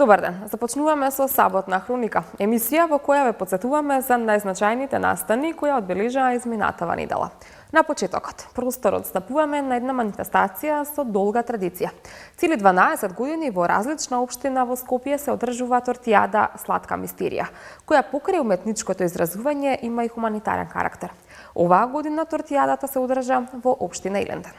Добар ден, започнуваме со Саботна хроника, емисија во која ве потсетуваме за најзначајните настани кои одбележаа изминатава недела. На почетокот, просторот стапуваме на една манифестација со долга традиција. Цели 12 години во различна општина во Скопје се одржува тортијада Сладка мистерија, која покрај уметничкото изразување има и хуманитарен карактер. Оваа година тортијадата се одржа во општина Илинден.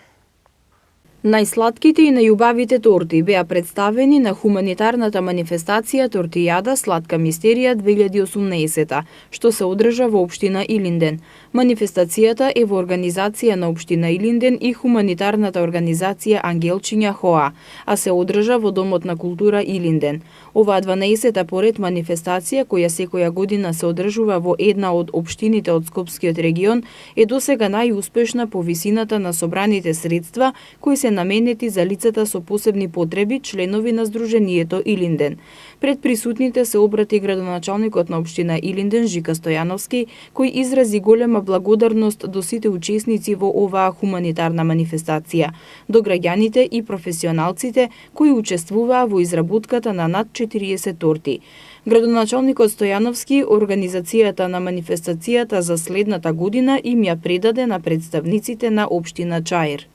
Најслатките и најубавите торти беа представени на хуманитарната манифестација Тортијада Сладка мистерија 2018, што се одржа во општина Илинден. Манифестацијата е во организација на општина Илинден и хуманитарната организација Ангелчиња ХОА, а се одржа во Домот на култура Илинден. Оваа 12-та поред манифестација, која секоја година се одржува во една од општините од Скопскиот регион, е досега најуспешна по висината на собраните средства кои се наменети за лицата со посебни потреби, членови на Сдруженијето Илинден. Пред присутните се обрати градоначалникот на општина Илинден Жика Стојановски, кој изрази голема благодарност до сите учесници во оваа хуманитарна манифестација, до граѓаните и професионалците кои учествуваа во изработката на над 40 торти. Градоначалникот Стојановски организацијата на манифестацијата за следната година им ја предаде на представниците на општина Чаир.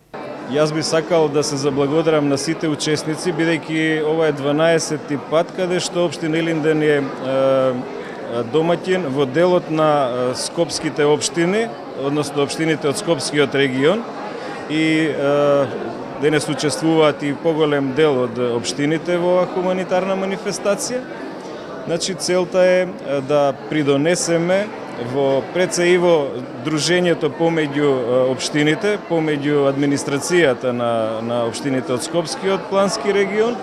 Јас би сакал да се заблагодарам на сите учесници, бидејќи ова е 12-ти пат каде што општина Илинден е домаќин во делот на скопските општини, односно општините од Скопскиот регион, и денес учествуваат и поголем дел од општините во оваа хуманитарна манифестација. Значи, целта е да придонесеме пред се и во дружењето помеѓу општините, помеѓу администрацијата на општините од Скопскиот плански регион,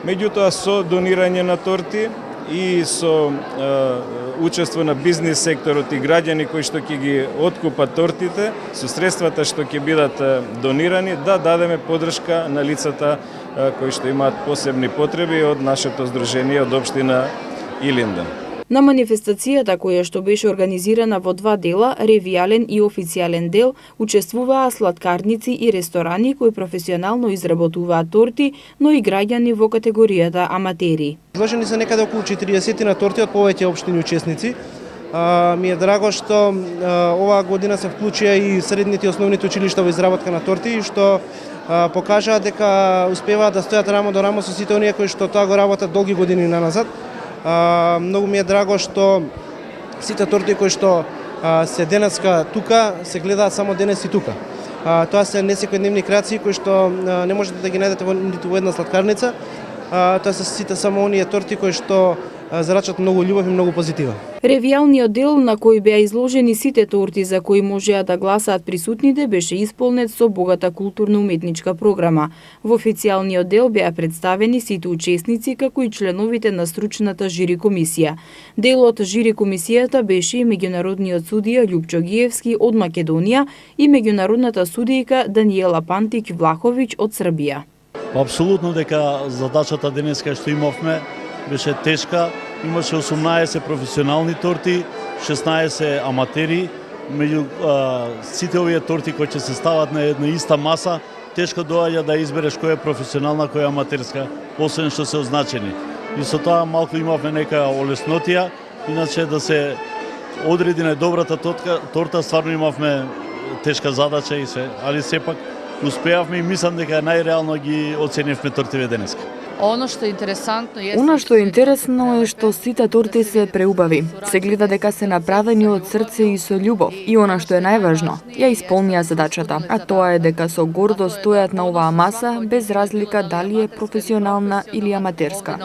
меѓутоа со донирање на торти и со учество на бизнис секторот и граѓани кои што ќе ги откупат тортите, со средствата што ќе бидат донирани, да дадеме поддршка на лицата кои што имаат посебни потреби од нашето здружение од општина Илинден. На манифестацијата, која што беше организирана во два дела, ревијален и официјален дел, учествуваа сладкарници и ресторани кои професионално изработуваат торти, но и граѓани во категоријата аматери. Изложени се некаде околу 40 на торти од повеќе општини учесници. Ми е драго што оваа година се вклучија и средните и основните училишта во изработка на торти, што покажаа дека успеваат да стојат рамо до рамо со сите оние кои што тоа го работат долги години наназад. Многу ми е драго што сите торти кои што се денеска тука, се гледаат само денес и тука. Тоа се несекојдневни креации кои што не можете да ги најдете ниту во една сладкарница. Тоа се сите само оние торти кои што зарачат многу љубов и многу позитива. Ревијалниот дел на кој беа изложени сите торти за кои можеа да гласаат присутните беше исполнет со богата културно-уметничка програма. Во официјалниот дел беа представени сите учесници како и членовите на стручната жири комисија. Дел од жири комисијата беше и меѓународниот судија Љупчо Гиевски од Македонија и меѓународната судијка Даниела Пантик Влаховиќ од Србија. Апсолутно дека задачата денеска што имавме беше тешка. Имаше 18 професионални торти, 16 аматери. Меѓу сите овие торти кои ќе се стават на една иста маса, тешко доаѓа да избереш која е професионална, која е аматерска, освен што се означени. И со тоа малку имавме нека олеснотија, иначе да се одреди најдобрата торта, стварно имавме тешка задача и се, али сепак успеавме и мислам дека најреално ги оценивме тортиве денеска. Она што е интересно е што сите торти се преубави. Се гледа дека се направени од срце и со љубов. И она што е најважно, ја исполнија задачата, а тоа е дека со гордост стојат на оваа маса без разлика дали е професионална или аматерска.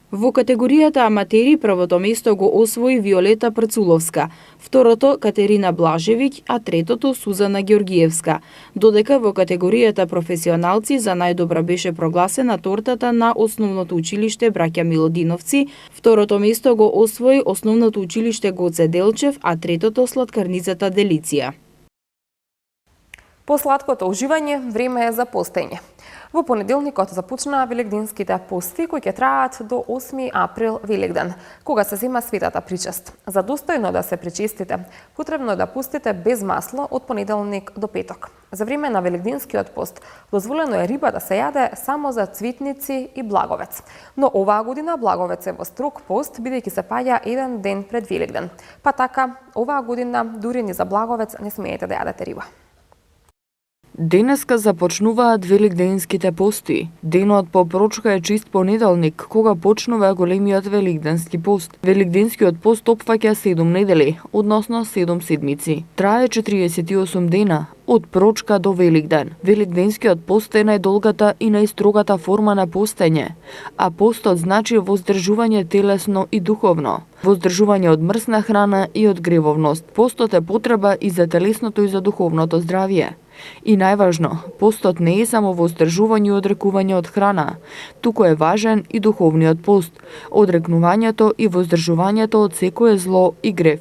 Во категоријата аматери првото место го освои Виолета Прцуловска, второто Катерина Блажевиќ, а третото Сузана Ѓоргиевска. Додека во категоријата професионалци за најдобра беше прогласена тортата на Основното училиште Браќа Милодиновци, второто место го освои Основното училиште Гоце Делчев, а третото сладкарницата Делиција. По сладкото уживање, време е за постење. Во понеделникот започнаа великденските пости кои ќе траат до 8 април Великден, кога се зема светата причест. За достојно да се причестите, потребно е да пустите без масло од понеделник до петок. За време на великденскиот пост дозволено е риба да се јаде само за цвитници и благовец. Но оваа година благовец е во строг пост, бидејќи се паѓа еден ден пред Великден. Па така, оваа година дури ни за благовец не смеете да јадете риба. Денеска започнуваат великденските пости. Денот по прочка е чист понеделник, кога почнува големиот великденски пост. Великденскиот пост опфаќа 7 недели, односно 7 седмици. Трае 48 дена, од прочка до Великден. Великденскиот пост е најдолгата и најстрогата форма на постење, а постот значи воздржување телесно и духовно, воздржување од мрсна храна и од гревовност. Постот е потреба и за телесното и за духовното здравје. И најважно, постот не е само воздржување и одрекување од храна, туку е важен и духовниот пост, одрекнувањето и воздржувањето од секое зло и грев.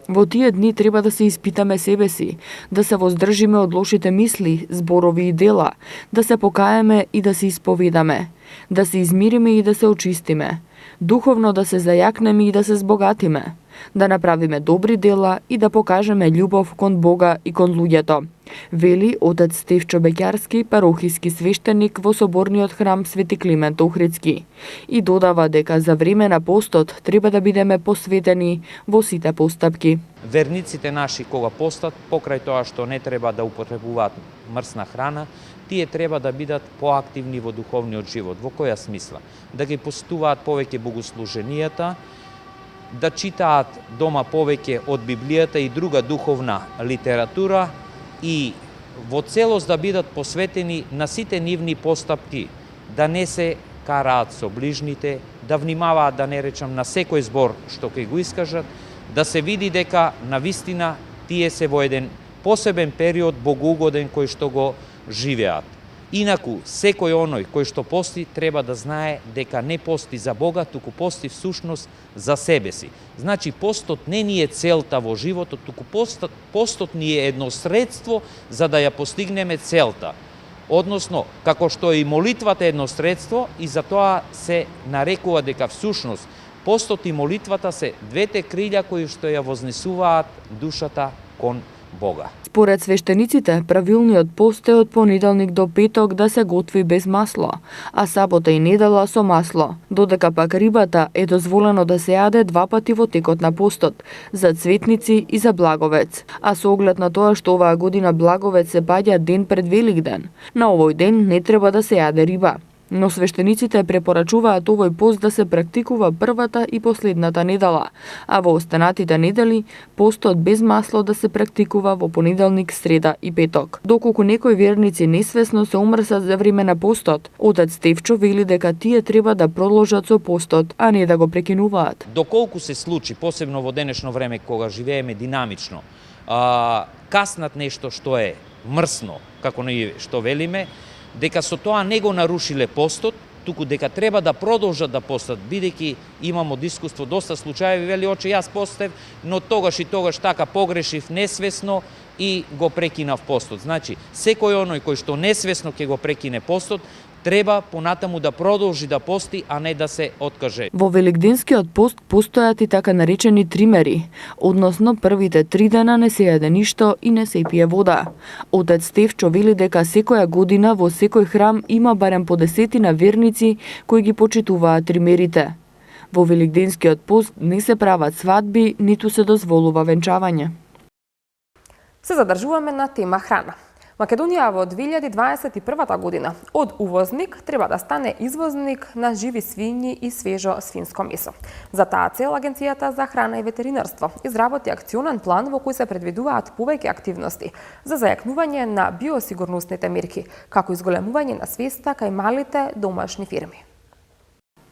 Во тие дни треба да се испитаме себе си, да се воздржиме од лошите мисли, зборови и дела, да се покаеме и да се исповедаме, да се измириме и да се очистиме, духовно да се зајакнеме и да се збогатиме, да направиме добри дела и да покажеме љубов кон Бога и кон луѓето, вели отец Стефчо Беќарски, парохиски свештеник во соборниот храм Свети Климент Охридски, и додава дека за време на постот треба да бидеме посветени во сите постапки. Верниците наши кога постат, покрај тоа што не треба да употребуваат мрсна храна, тие треба да бидат поактивни во духовниот живот. Во која смисла? Да ги постуваат повеќе богослуженијата, да читаат дома повеќе од Библијата и друга духовна литература и во целост да бидат посветени на сите нивни постапки, да не се караат со ближните, да внимаваат, да не речам, на секој збор што ќе го искажат, да се види дека навистина тие се во еден посебен период богоугоден кој што го живеат. Инаку, секој оној кој што пости треба да знае дека не пости за Бога, туку пости всушност за себе си. Значи, постот не ни е целта во животот, туку постот ни е едно средство за да ја постигнеме целта. Односно, како што и молитвата е едно средство, и за тоа се нарекува дека всушност постот и молитвата се двете крилја кои што ја вознесуваат душата кон Бога. Според свештениците, правилниот пост е од понеделник до петок да се готви без масло, а сабота и недела со масло, додека пак рибата е дозволено да се јаде 2 пати во текот на постот, за цветници и за благовец. А со оглед на тоа што оваа година благовец се паѓа ден пред Великден, на овој ден не треба да се јаде риба. Но свештениците препорачуваат овој пост да се практикува првата и последната недела, а во останатите недели постот без масло да се практикува во понеделник, среда и петок. Доколку некои верници несвесно се умрсат за време на постот, отец Стефчо вели дека тие треба да продолжат со постот, а не да го прекинуваат. Доколку се случи, посебно во денешно време кога живееме динамично, каснат нешто што е мрсно, како ние што велиме, дека со тоа не го нарушиле постот, туку дека треба да продолжат да постат, бидејќи имамо искуство доста случаи, вели оче јас постев, но тогаш и тогаш така погрешив несвесно и го прекинав постот. Значи, секој оној кој што несвесно ќе го прекине постот, треба понатаму да продолжи да пости, а не да се откаже. Во великденскиот пост постојат и така наречени тримери, односно првите 3 дена не се јаде ништо и не се пие вода. Отец Стефчо вели дека секоја година во секој храм има барем по 10 верници кои ги почитуваат тримерите. Во великденскиот пост не се прават свадби, ниту се дозволува венчавање. Се задржуваме на тема храна. Македонија во 2021 година од увозник треба да стане извозник на живи свињи и свежо свинско месо. За таа цел Агенцијата за храна и ветеринарство изработи акционен план во кој се предвидуваат повеќе активности за зајакнување на биосигурносните мерки, како изголемување на свеста кај малите домашни фирми.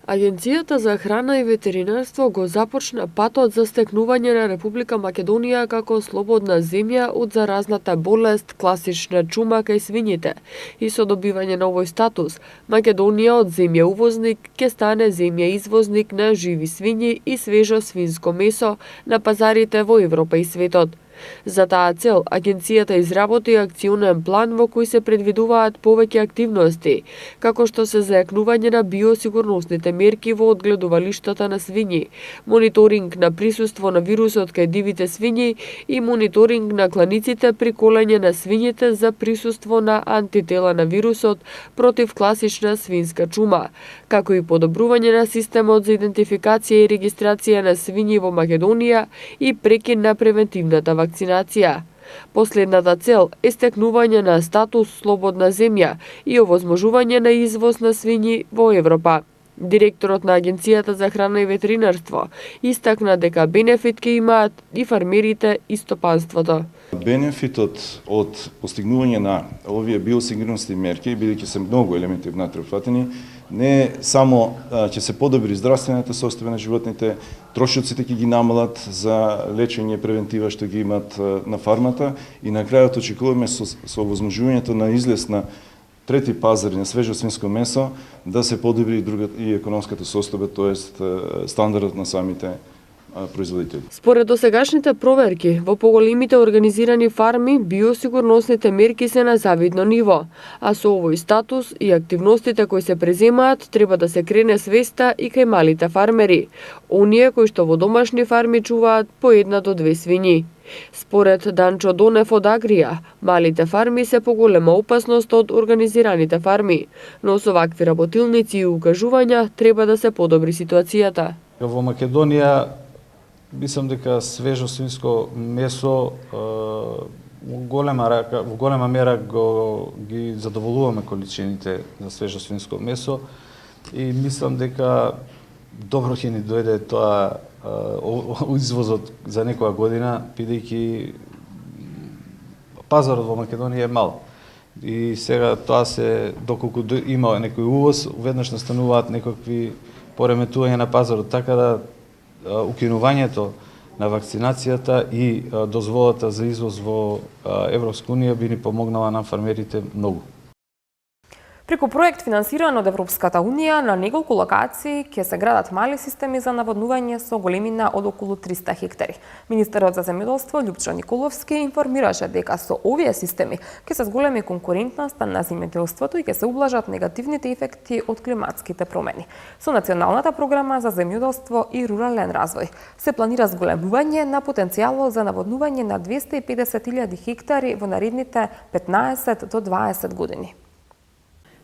Агенцијата за храна и ветеринарство го започна патот за стекнување на Република Македонија како слободна земја од заразната болест класична чума кај свињите и со добивање на овој статус, Македонија од земја увозник ќе стане земја извозник на живи свињи и свежо свинско месо на пазарите во Европа и светот. За таа цел, агенцијата изработи акционен план во кој се предвидуваат повеќе активности, како што се зајакнување на биосигурnosните мерки во одгледувалиштата на свињи, мониторинг на присуство на вирусот кај дивите свињи и мониторинг на кланиците при колење на свињите за присуство на антитела на вирусот против класична свинска чума, како и подобрување на системот за идентификација и регистрација на свињи во Македонија и прекин на превентивната вакцинација. Последната цел е стекнување на статус слободна земја и овозможување на извоз на свињи во Европа. Директорот на Агенцијата за храна и ветеринарство истакна дека бенефит ќе имаат и фармерите и стопанството. Бенефитот од постигнување на овие биосигурности мерки, бидејќи се многу елементи внатре опфатени, не само ќе се подобри здравствената состојба на животните, трошоците ќе ги намалат за лечење превентива што ги имат на фармата и на крајот очекуваме со овозможувањето на излез на трети пазар на свежо свинско месо да се подобри и економската состојба, тоест стандардот на самите производители. Според досегашните проверки, во поголемите организирани фарми, биосигурносните мерки се на завидно ниво, а со овој статус и активностите кои се преземаат, треба да се крене свеста и кај малите фармери, оние кои што во домашни фарми чуваат по 1 до 2 свињи. Според Данчо Донев од Агрија, малите фарми се поголема опасност од организираните фарми, но со вакви работилници и укажувања треба да се подобри ситуацијата. Во Македонија мислам дека свежо свинско месо во голема мера ги задоволуваме количините за свежо свинско месо и мислам дека добро ќе ни дојде тоа извозот за некоја година, бидејќи пазарот во Македонија е мал. И сега тоа се, доколку има некој увоз, веднаш настануваат некакви пореметување на пазарот, така да укинувањето на вакцинацијата и дозволата за извоз во Европска унија би ни помогнала на фармерите многу. Преку проект финансиран од Европската унија, на неколку локации ќе се градат мали системи за наводнување со големина од околу 300 хектари. Министерот за земјоделство Љупчо Николовски информираше дека со овие системи ќе се зголеми конкурентноста на земјоделството и ќе се ублажат негативните ефекти од климатските промени. Со Националната програма за земјоделство и рурален развој се планира зголемување на потенцијалот за наводнување на 250.000 хектари во наредните 15 до 20 години.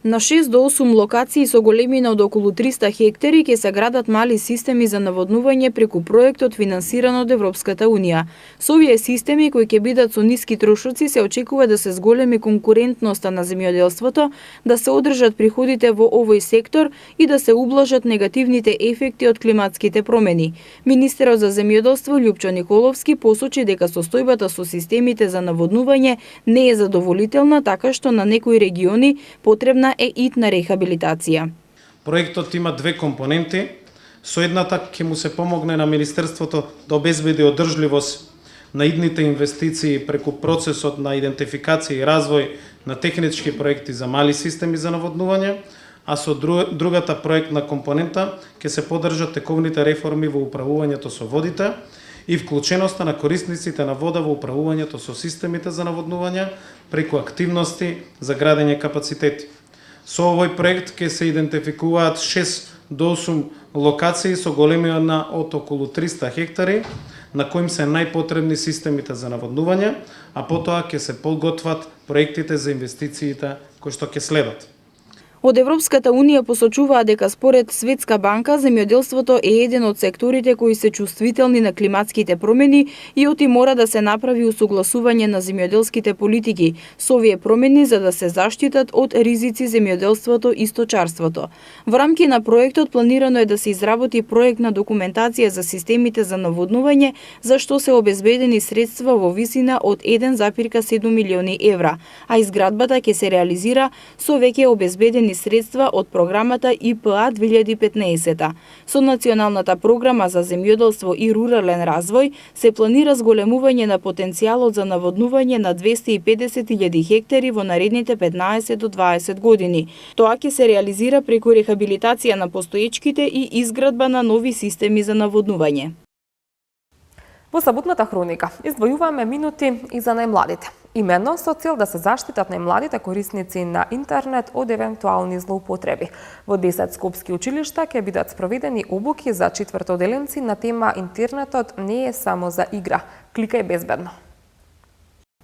На 6 до 8 локации со големина од околу 300 хектари ќе се градат мали системи за наводнување преку проектот финансиран од Европската унија. Со овие системи кои ќе бидат со ниски трошоци се очекува да се зголеми конкурентноста на земјоделството, да се одржат приходите во овој сектор и да се ублажат негативните ефекти од климатските промени. Министерот за земјоделство Љупчо Николовски посочи дека состојбата со системите за наводнување не е задоволителна, така што на некои региони потребна е итна рехабилитација. Проектот има две компоненти. Со едната ќе му се помогне на Министерството да обезбеди одржливост на идните инвестиции преку процесот на идентификација и развој на технички проекти за мали системи за наводнување, а со другата проектна компонента ќе се поддржат тековните реформи во управувањето со водите и вклученоста на корисниците на вода во управувањето со системите за наводнување преку активности за градење капацитети. Со овој проект ќе се идентификуваат 6 до 8 локации со големина од околу 300 хектари, на коим се најпотребни системите за наводнување, а потоа ќе се подготват проектите за инвестициите кои што ќе следат. Од Европската унија посочуваат дека според Светска банка земјоделството е еден од секторите кои се чувствителни на климатските промени и оти мора да се направи усогласување на земјоделските политики со овие промени за да се заштитат од ризици земјоделството и сточарството. Во рамки на проектот планирано е да се изработи проектна документација за системите за наводнување, за што се обезбедени средства во висина од 1,7 милиони евра, а изградбата ќе се реализира со веќе обезбедени средства од програмата ИПА 2015. Со Националната програма за земјоделство и рурален развој се планира зголемување на потенцијалот за наводнување на 250.000 хектари во наредните 15 до 20 години. Тоа ќе се реализира преку рехабилитација на постоечките и изградба на нови системи за наводнување. Во саботната хроника издвојуваме минути и за најмладите. Именно со цел да се заштитат најмладите корисници на интернет од евентуални злоупотреби. Во 10 скопски училишта ќе бидат спроведени обуки за четвртоделенци на тема интернетот не е само за игра. Кликај безбедно.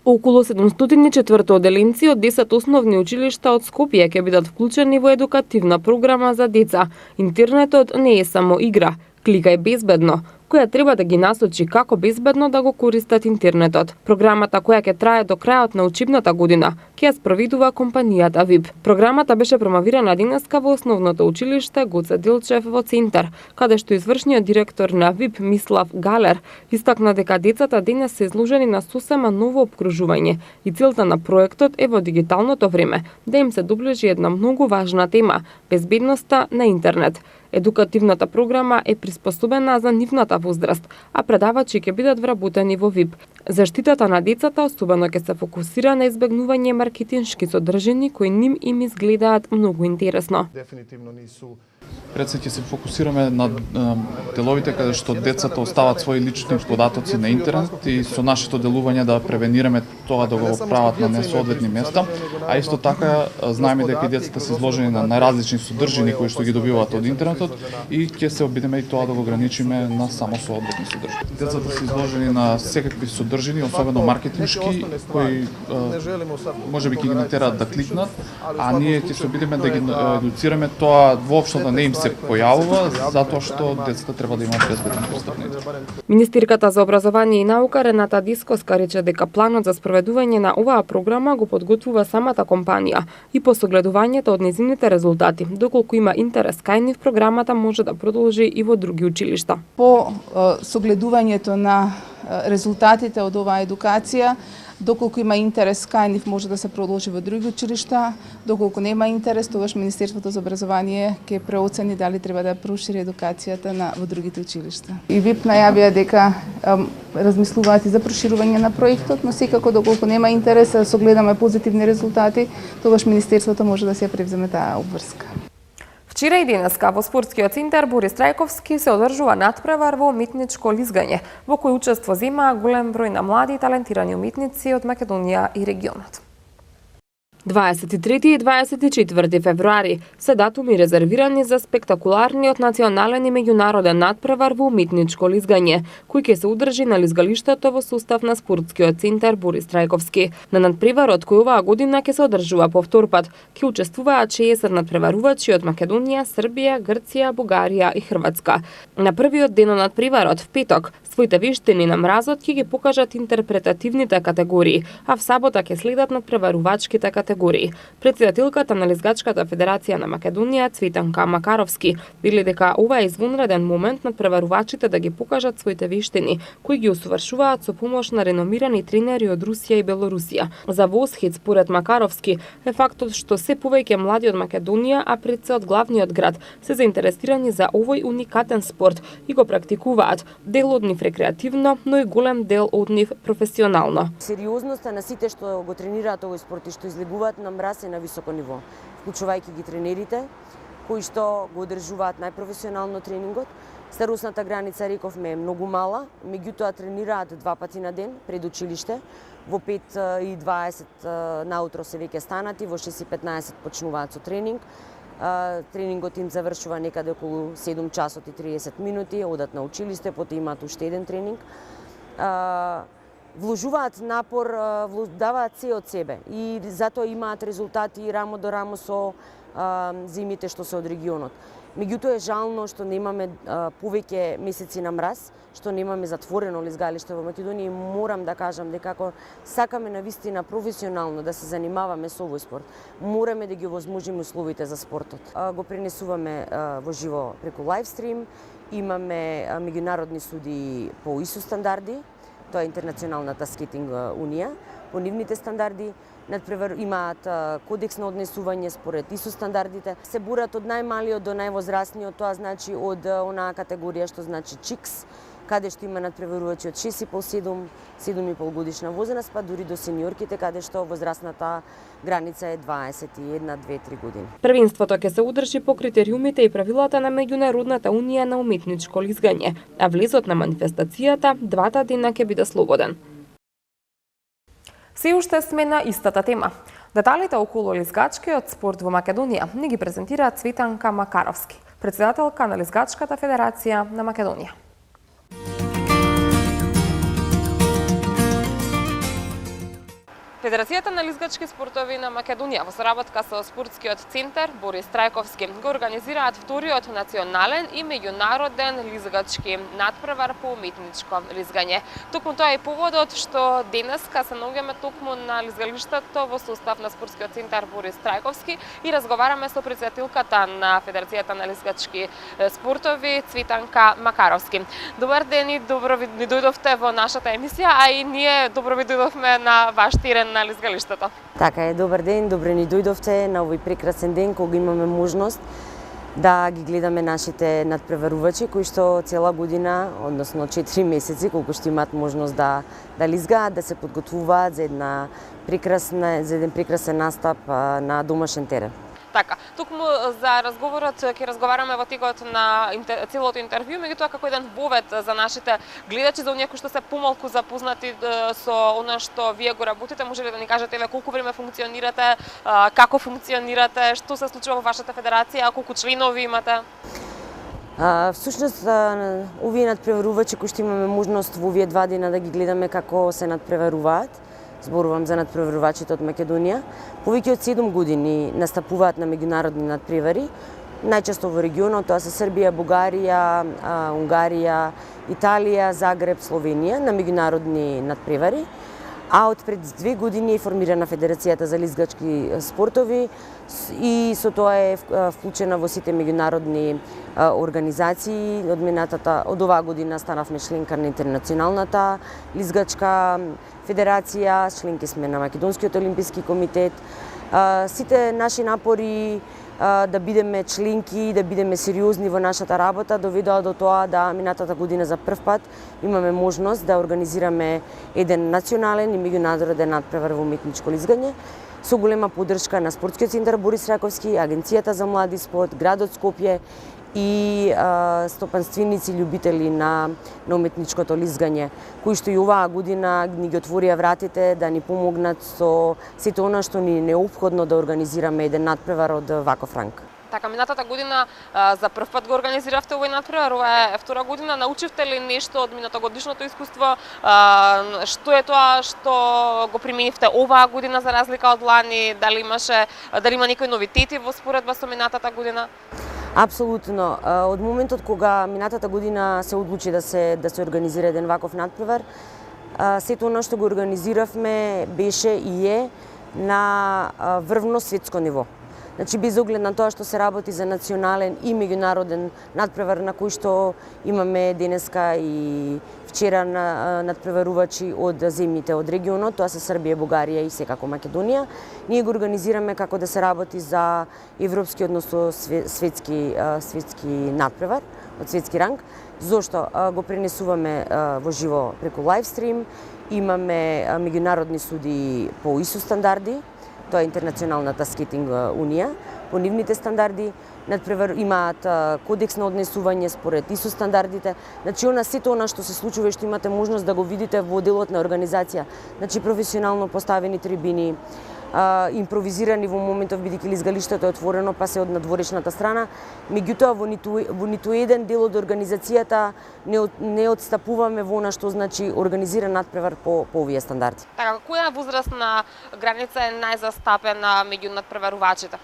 Околу 700 четвртоделенци од 10 основни училишта од Скопје ќе бидат вклучени во едукативна програма за деца. Интернетот не е само игра. Кликај безбедно, која треба да ги насочи како безбедно да го користат интернетот. Програмата која ќе трае до крајот на учебната година ќе ја спроведува компанијата VIP. Програмата беше промовирана денеска во основното училиште Гоце Делчев во Центар, каде што извршниот директор на VIP Мислав Галер истакна дека децата денес се изложени на сосема ново опкружување и целта на проектот е во дигиталното време да им се доближи една многу важна тема – безбедноста на интернет. Едукативната програма е приспособена за нивната возраст, а предавачи ќе бидат вработени во VIP. Заштитата на децата особено ќе се фокусира на избегнување маркетиншки содржини кои ним им изгледаат многу интересно. Дефинитивно нису. Пред се ќе се фокусираме на деловите каде што децата остават своји лични податоци на интернет и со нашето делување да превенираме тоа да го прават на несоодветни места, а исто така знаеме дека децата се изложени на најразлични содржини кои што ги добиваат од интернетот и ќе се обидеме и тоа да го ограничиме на само соодветни содржини. Децата се изложени на секакви содржини, особено маркетиншки, кои можеби ќе ги натераат да кликнат, а ние ќе се обидеме да ги едуцираме тоа воопшто да не им се појавува, затоа што децата треба да имаат безбеден пристап на интернет. Министерката за образование и наука Рената Дискоска рече дека планот за спроведување на оваа програма го подготвува самата компанија и по согледувањето од незините резултати, доколку има интерес кај нив, програмата може да продолжи и во други училишта. По согледувањето на резултатите од оваа едукација, доколку има интерес кај нив може да се продолжи во други училишта, доколку нема интерес, тогаш Министерството за образование ќе преоцени дали треба да прошири едукацијата во другите училишта. И ВИП најавија дека размислуваат и за проширување на проектот, но секако доколку нема интерес, согледаме позитивни резултати, тогаш Министерството може да се превземе таа обврска. Вчера и денеска во спортскиот центар Борис Трајковски се одржува надпревар во уметничко лизгање, во кој учество зема голем број на млади и талентирани уметници од Македонија и регионот. 23 и 24 февруари се датуми резервирани за спектакуларниот национален и меѓународен надпревар во уметничко лизгање, кој ќе се одржи на лизгалиштето во состав на спортскиот центар Борис Трајковски. На надпреварот кој оваа година ќе се одржува повтор пат, ќе учествуваат 60 надпреварувачи од Македонија, Србија, Грција, Бугарија и Хрватска. На првиот ден на надпреварот, в петок, своите вештини на мразот ќе ги покажат интерпретативните категории, а в сабота ќе следат надпреварувачките категории. Председателката на Лизгачката федерација на Македонија, Цветанка Макаровски, вели дека ова е извонреден момент над преварувачите да ги покажат своите вештини, кои ги усовршуваат со помош на реномирани тренери од Русија и Белорусија. За восхит, според Макаровски, е фактот што се повеќе млади од Македонија, а пред се од главниот град, се заинтересирани за овој уникатен спорт и го практикуваат, дел од нив рекреативно, но и голем дел од нив професионално. Сериозноста на сите што го тренираат овој спорт и што излегуваат на мраз е на високо ниво, вклучувајќи ги тренерите, кои што го одржуваат најпрофесионално тренингот. Старосната граница, рековме, е многу мала, меѓутоа тренираат 2 пати на ден пред училиште. Во 5:20 наутро се веќе станати, во 6:15 почнуваат со тренинг. Тренингот им завршува некаде околу 7 часот и 30 минути, одат на училиште, потоа имаат уште еден тренинг. Вложуваат напор, даваат се од себе и затоа имаат резултати рамо до рамо со зимите што се од регионот. Меѓутоа е жално што немаме повеќе месеци на мраз, што немаме затворено лизгалиште во Македонија и морам да кажам дека ако сакаме навистина професионално да се занимаваме со овој спорт, мораме да ги овозможиме условите за спортот. Го пренесуваме во живо преку лайвстрим, имаме меѓународни судии по ИСУ стандарди, тоа е Интернационалната скейтинг унија, по нивните стандарди, имаат кодекс на однесување според ИСУ стандардите. Се борат од најмалиот до највозрастниот, тоа значи од онаа категорија што значи чикс, каде што има надпреварувачи од 6,5, 7,5 годишна возраст, па дури до сениорките, каде што возрастната граница е 21, 2-3 години. Првенството ќе се одржи по критериумите и правилата на Меѓународната унија на уметничко лизгање, а влезот на манифестацијата 2 дена ќе биде слободен. Се уште сме на истата тема. Деталите околу лизгачкиот спорт во Македонија ни ги презентира Цветанка Макаровски, председателка на Лизгачката федерација на Македонија. Федерацијата на лизгачки спортови на Македонија во соработка со спортскиот центар Борис Трајковски го организираат вториот национален и меѓународен лизгачки надпревар по уметничко лизгање. Токму тоа е поводот што денеска се наоѓаме токму на лизгалиштето во состав на спортскиот центар Борис Трајковски и разговараме со председателката на Федерацијата на лизгачки спортови Цветанка Макаровски. Добар ден и добро ви дојдовте во нашата емисија, а и ние добро ви дојдовме на ваш терен на лизгалиштето. Така е, добар ден, добре ни дојдовте на овој прекрасен ден кога имаме можност да ги гледаме нашите надпреварувачи кои што цела година, односно 4 месеци, колку што имаат можност да лизгаат, да се подготвуваат за еден прекрасен настап на домашен терен. Така, токму за разговорот ќе разговараме во текот на целото интервју, меѓутоа како еден вовед за нашите гледачи, за оние кои што се помалку запознати со она што вие го работите, може ли да ни кажете колку време функционирате, како функционирате, што се случува во вашата федерација, колку членови имате? Всушност, овие надпреварувачи кои што имаме можност во овие 2 дена да ги гледаме како се надпреваруваат, зборувам за надпреварувачите од Македонија, повеќе од 7 години настапуваат на меѓународни надпревари, најчесто во регионот, тоа се Србија, Бугарија, Унгарија, Италија, Загреб, Словенија, на меѓународни надпревари. А од пред 2 години е формирана Федерацијата за лизгачки спортови и со тоа е вклучена во сите меѓународни организации. Од оваа година станавме членка на Интернационалната лизгачка федерација, членки сме на Македонскиот олимписки комитет. Сите наши напори да бидеме членки, да бидеме сериозни во нашата работа доведоа до тоа да минатата година за прв пат имаме можност да организираме еден национален и меѓународен надпревар во уметничко лизгање со голема поддршка на спортскиот центар Борис Трајковски, Агенцијата за млади спорт, градот Скопје и стопанственици љубители на уметничкото лизгање, кои што и оваа година ни ги отворија вратите да ни помогнат со сето она што ни е неопходно да организираме еден надпревар од ваков ранг. Така, минатата година за прв пат го организиравте овој надпревар, ова е втора година. Научивте ли нешто од минатогодишното искуство? Што е тоа што го применивте оваа година за разлика од лани? Дали има некои новитети во споредба со минатата година? Апсолутно. Од моментот кога минатата година се одлучи да се организира еден ваков надпревар, сето она што го организиравме беше и е на врвно светско ниво. Значи, без оглед на тоа што се работи за национален и меѓународен надпревар на кој што имаме денеска и вчера надпреварувачи од земјите од регионот, тоа се Србија, Бугарија и секако Македонија. Ние го организираме како да се работи за европски, односно светски надпревар, од светски ранг. Зошто? Го пренесуваме во живо преку лайвстрим, имаме меѓународни судии по ИСУ стандарди, тоа е Интернационалната скейтинг унија, по нивните стандарди, имаат кодекс на однесување според ИСУ стандардите. Значи, сето она што се случува и што имате можност да го видите во делот на организација. Значи, професионално поставени трибини, импровизирани во моментов, бидејќи лизгалиштето е отворено, па се од надворешната страна. Меѓутоа, во ниту еден дел од организацијата не отстапуваме во она што значи организиран надпревар по овие стандарди. Така, која возрастна граница е најзастапена меѓу надпреварувачите?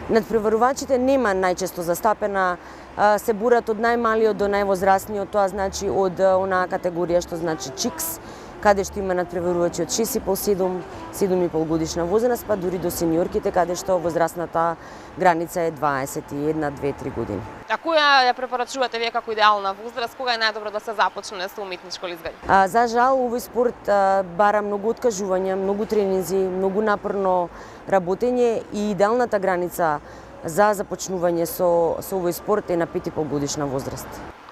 Надпреварувачите нема најчесто застапена, се бурат од најмалиот до највозрастниот, тоа значи од онаа категорија што значи чикс, каде што има надпреварувачи од 6,5, 7,5 годишна возраст, па дури до сениорките, каде што возрастната граница е 21, 2-3 години. А која ја препорачувате вие како идеална возраст, кога е најдобро да се започне со уметничко лизгање? За жал, овој спорт бара многу откажувања, многу тренинзи, многу напорно работење и идеалната граница за започнување со овој спорт е на 5,5 годишна возраст.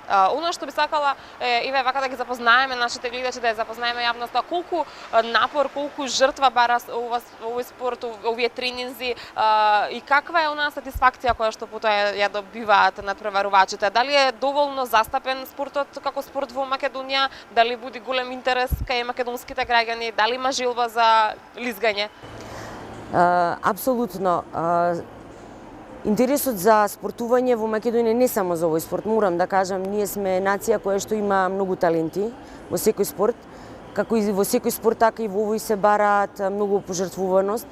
Оно што би сакала еве вака да ги запознаеме нашите гледачи, да ја запознаеме јавноста колку напор, колку жртва бара овој спорт, овие тренинзи и каква е онаа сатисфакција која што потоа ја добиваат надпреварувачите. Дали е доволно застапен спортот како спорт во Македонија, дали буди голем интерес кај македонските граѓани, дали има желба за лизгање? Апсолутно. Интересот за спортување во Македонија не само за овој спорт, морам да кажам, ние сме нација која што има многу таленти во секој спорт, како и во секој спорт, така и во овој се бараат многу пожртвуваност,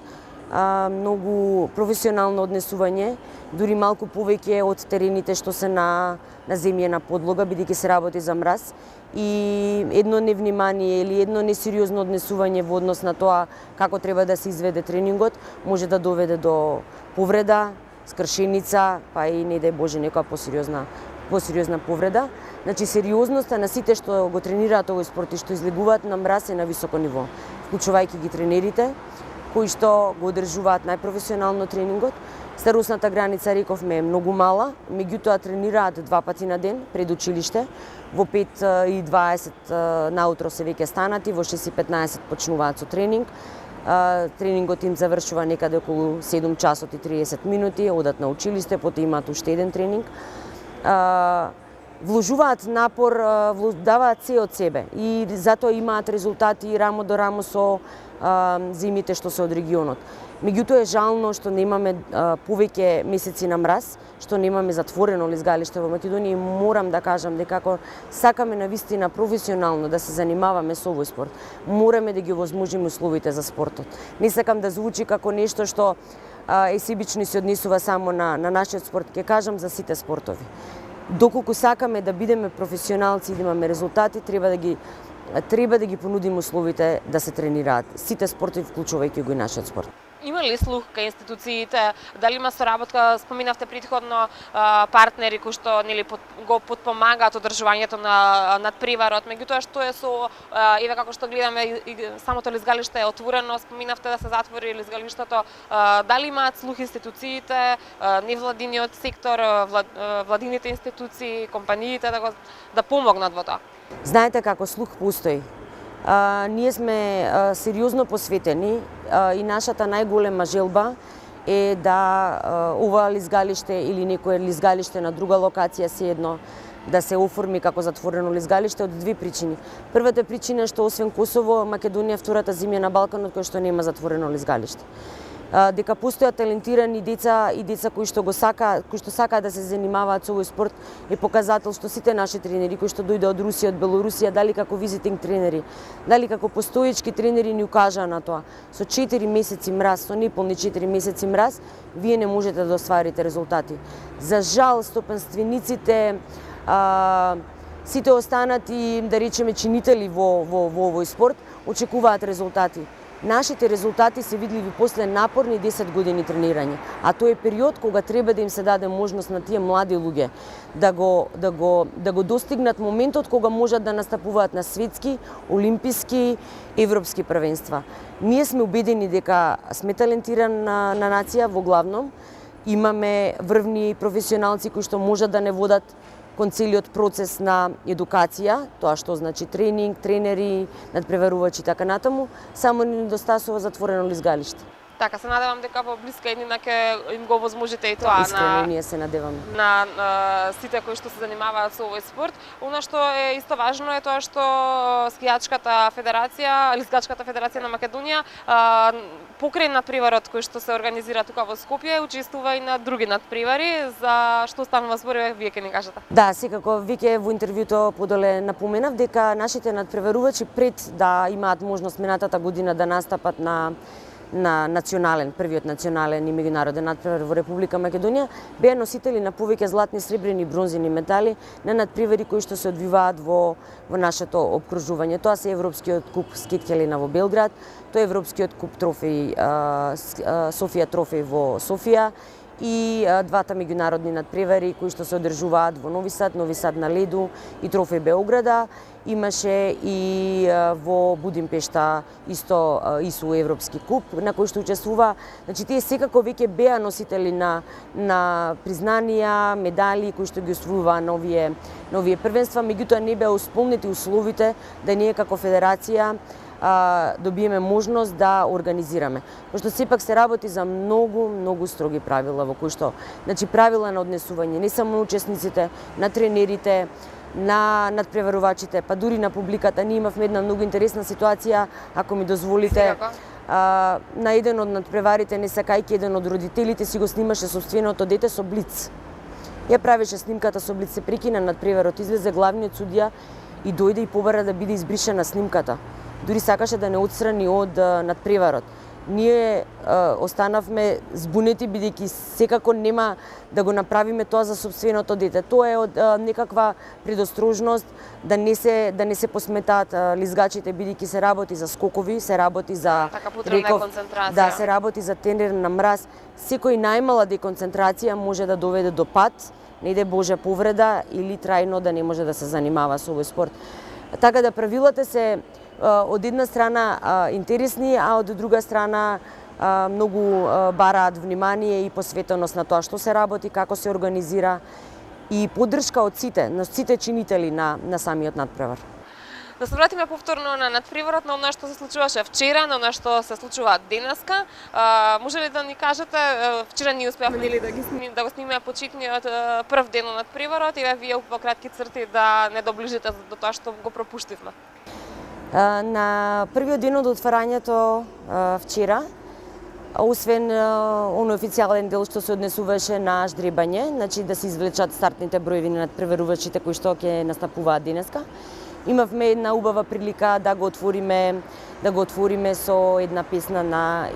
многу професионално однесување, дури малку повеќе од терените што се на земјена подлога, бидејќи се работи за мраз, и едно невнимание или едно несериозно однесување во однос на тоа како треба да се изведе тренингот може да доведе до повреда, скршеница, па и не дај Боже некоја посериозна повреда. Значи сериозноста на сите што го тренираат овој спорт и што излегуваат на мраз е на високо ниво, вклучувајќи ги тренерите кои што го одржуваат најпрофесионално тренингот. Старосната граница, рековме, е многу мала, меѓутоа тренираат 2 пати на ден пред училиште. Во 5:20 наутро се веќе станати, во 6:15 почнуваат со тренинг. Тренингот им завршува некаде околу 7 часот и 30 минути, одат на училиште, потоа имаат уште еден тренинг. Вложуваат напор, даваат се од себе и затоа имаат резултати рамо до рамо со зимите што се од регионот. Меѓутоа е жално што немаме повеќе месеци на мраз, што немаме затворено лизгалиште во Македонија и морам да кажам дека ако сакаме навистина професионално да се занимаваме со овој спорт, мораме да ги овозможиме условите за спортот. Не сакам да звучи како нешто што е себично и се однесува само на нашиот спорт, ќе кажам за сите спортови. Доколку сакаме да бидеме професионалци и да имаме резултати, треба да ги понудиме условите да се тренираат сите спортови, вклучувајќи го и нашиот спорт. Има ли слух кај институциите? Дали има соработка? Споминавте претходно партнери кои што го потпомагаат одржувањето на надпреварот. Меѓутоа што е со еве како што гледаме самото лизгалиште е отворено, споминавте да се затвори лизгалиштето. Дали имаат слух институциите, невладиниот сектор, владините институции, компаниите да помогнат во тоа? Знаете како слух постои. Ние сме сериозно посветени и нашата најголема желба е да ова лизгалиште или некое лизгалиште на друга локација сеедно да се оформи како затворено лизгалиште од 2 причини. Првата причина е што освен Косово, Македонија втората земја на Балканот која што нема затворено лизгалиште. Дека постојат талентирани деца и деца кои што сакаат да се занимаваат со овој спорт е показател што сите наши тренери кои што дојде од Русија, од Белорусија, дали како визитинг тренери, дали како постоечки тренери ни укажаа на тоа. Со 4 месеци мраз, со неполни 4 месеци мраз, вие не можете да остварите резултати. За жал, стопанствениците, сите останати, да речеме, чинители во овој спорт, очекуваат резултати. Нашите резултати се видливи после напорни 10 години тренирање, а тој е период кога треба да им се даде можност на тие млади луѓе да го достигнат моментот кога можат да настапуваат на светски, олимписки, европски првенства. Ние сме убедени дека сме талентирана нација во главном, имаме врвни професионалци кои што можат да не водат кон целиот процес на едукација, тоа што значи тренинг, тренери, надпреварувачи и така натаму, само ни недостасува затворено лизгалиште. Така, се надевам дека во блиска иднина ќе им го возможите и тоа Искрено ние се надеваме. на сите кои што се занимаваат со овој спорт. Оно што е исто важно е тоа што скијачката федерација, лизгачката федерација на Македонија покрај надпреварот кој што се организира тука во Скопје, учествува и на други надпревари, за што станува збор, вие ќе ни кажете. Да, секако веќе во интервјуто подоле напоменав дека нашите надпреварувачи пред да имаат можност минатата година да настапат на првиот национален и меѓународен надпревар во Република Македонија, беа носители на повеќе златни, сребрени и бронзени медали на надпревари кои што се одвиваат во нашето опкружување. Тоа се Европскиот куп Скиткелина во Белград, тоа е Европскиот куп трофеј Софија трофеј во Софија и двата меѓународни надпревари кои што се одржуваат во Нови Сад на леду и Трофеј Београда. Имаше и во Будимпешта исто ИСУ Европски куп на кој што учествува. Значи тие секако веќе беа носители на признанија, медали кои што ги освојуваа на овие првенства, меѓутоа не беа исполнети условите да ние како федерација добиеме можност да организираме. Пошто сепак се работи за многу строги правила во кои што, значи правила на однесување не само на учесниците, на тренерите, на надпреварувачите, па дури на публиката. Ние имавме една многу интересна ситуација, ако ми дозволите. На еден од надпреварите, не сакајќи еден од родителите, си го снимаше собственото дете со блиц. Ја правеше снимката со блиц, се прекина надпреварот, излезе главниот судија и дојде и побара да биде избришена снимката. Дури сакаше да не отстрани од надпреварот. Ние останавме збунети бидејќи секако нема да го направиме тоа за собственото дете. Тоа е од некаква предострожност да не се посметаат лизгачите бидејќи се работи за скокови, се работи за концентрација. се работи за тенер на мраз. Секој најмала деконцентрација може да доведе до пат, не иде Божја повреда или трајно да не може да се занимава со овој спорт. Така да правилата се од една страна интересни, а од друга страна многу бараат внимание и посветеност на тоа што се работи, како се организира и поддршка од сите чинители на самиот надпревар. Да се вратиме повторно на надпреварот, на она што се случуваше вчера, на она што се случува денеска. Може ли да ни кажете, вчера ние успеавме да го снимеме почетниот прв ден на надпреварот и вие по кратки црти да не доближите до тоа што го пропуштивме? На првиот ден од отварањето вчера, освен оној официјален дел што се однесуваше на ждребање, значи да се извлечат стартните броеви на надпреварувачите кои што ќе настапуваат денеска, имавме една убава прилика да го отвориме со една песна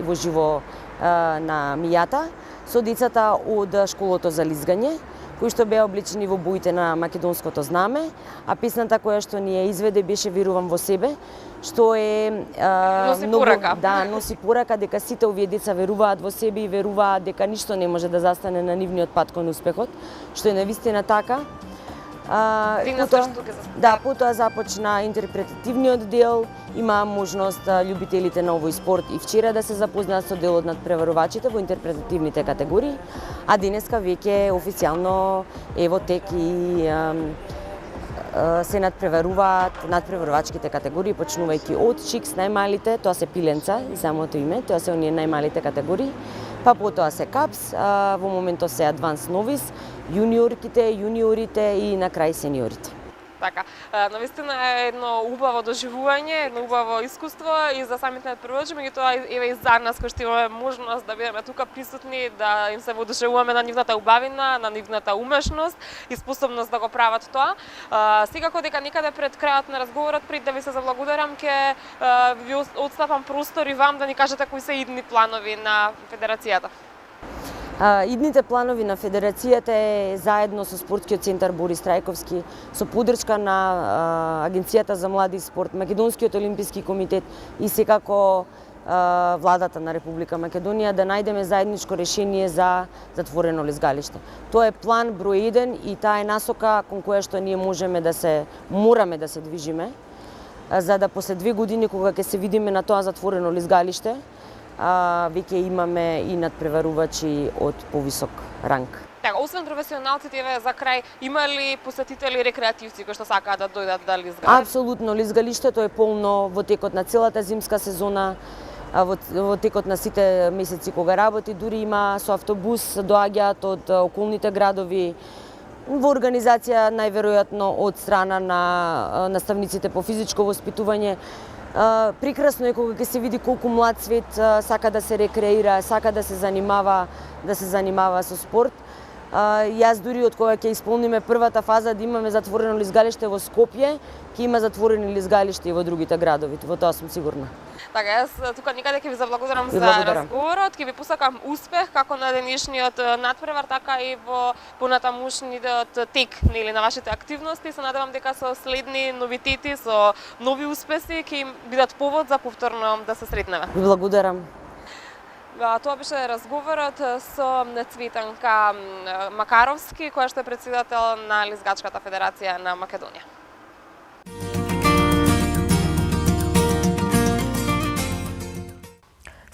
во живо на Мијата со децата од школото за лизгање, кои што беа облечени во боите на македонското знаме, а песната која што ни ја изведе беше "Верувам во себе", што е носи порака дека сите овие деца веруваат во себе и веруваат дека ништо не може да застане на нивниот пат кон успехот, што е навистина така. Потоа започна интерпретативниот дел, имаа можност љубителите на овој спорт и вчера да се запознаат со делот над преварувачите во интерпретативните категории, а денеска веќе официјално ево тек и се надпреваруваат надпреварувачките категории, почнувајќи од чикс најмалите, тоа се пиленца и самото име, тоа се оние најмалите категории, па потоа се капс, во моментот се адванс новис, јуниорите и на крај сениорите. Така, навистина е едно убаво доживување, едно убаво искуство и за самите надпреварувачи, меѓутоа еве и за нас кои што имаме можност да бидеме тука присутни, да им се воодушевуваме на нивната убавина, на нивната умешност и способност да го прават тоа. Секако дека некаде пред крајот на разговорот, пред да ви се заблагодарам, ќе ви отстапам простор и вам да ни кажете кои се идни планови на федерацијата. Идните планови на федерацијата е заедно со спортскиот центар Борис Трајковски, со поддршка на Агенцијата за млади спорт, Македонскиот олимписки комитет и секако владата на Република Македонија да најдеме заедничко решение за затворено лизгалиште. Тоа е план број 1 и таа е насока кон која што ние мораме да се движиме, за да после 2 години кога ќе се видиме на тоа затворено лизгалиште, веќе имаме и надпреварувачи од повисок ранг. Така, освен професионалците, еве за крај, има ли посетители рекреативци кои што сакаат да дојдат да лизгаат? Апсолутно, лизгалиштето е полно во текот на целата зимска сезона, во текот на сите месеци кога работи, дури има со автобус доаѓаат од околните градови, во организација најверојатно од страна на наставниците по физичко воспитување. Прекрасно е кога ќе се види колку млад свет сака да се рекреира, сака да се занимава со спорт. Јас дури од кога ќе исполниме првата фаза да имаме затворено лизгалиште во Скопје, ќе има затворени лизгалиште и во другите градови, во тоа сум сигурна. Така, јас тука никаде ќе ви заблагодарам за разговорот, ќе ви посакам успех како на денешниот надпревар, така и во понатамушниот тек на вашите активности. Се надевам дека со следни новитети, со нови успеси ќе им бидат повод за повторно да се сретнеме. Ви благодарам. Тоа беше разговорот со Цветанка Макаровски, која што е претседател на Лизгачката федерација на Македонија.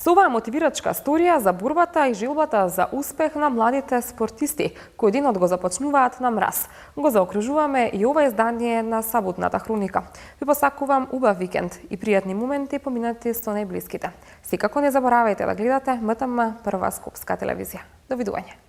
Со оваа мотивирачка сторија за борбата и жилбата за успех на младите спортисти, кои денот го започнуваат на мраз, го заокружуваме и ова издание на Саботната хроника. Ви посакувам убав викенд и пријатни моменти поминати со најблиските. Секако не заборавајте да гледате МТМ Прва Скопска телевизија. Довидување.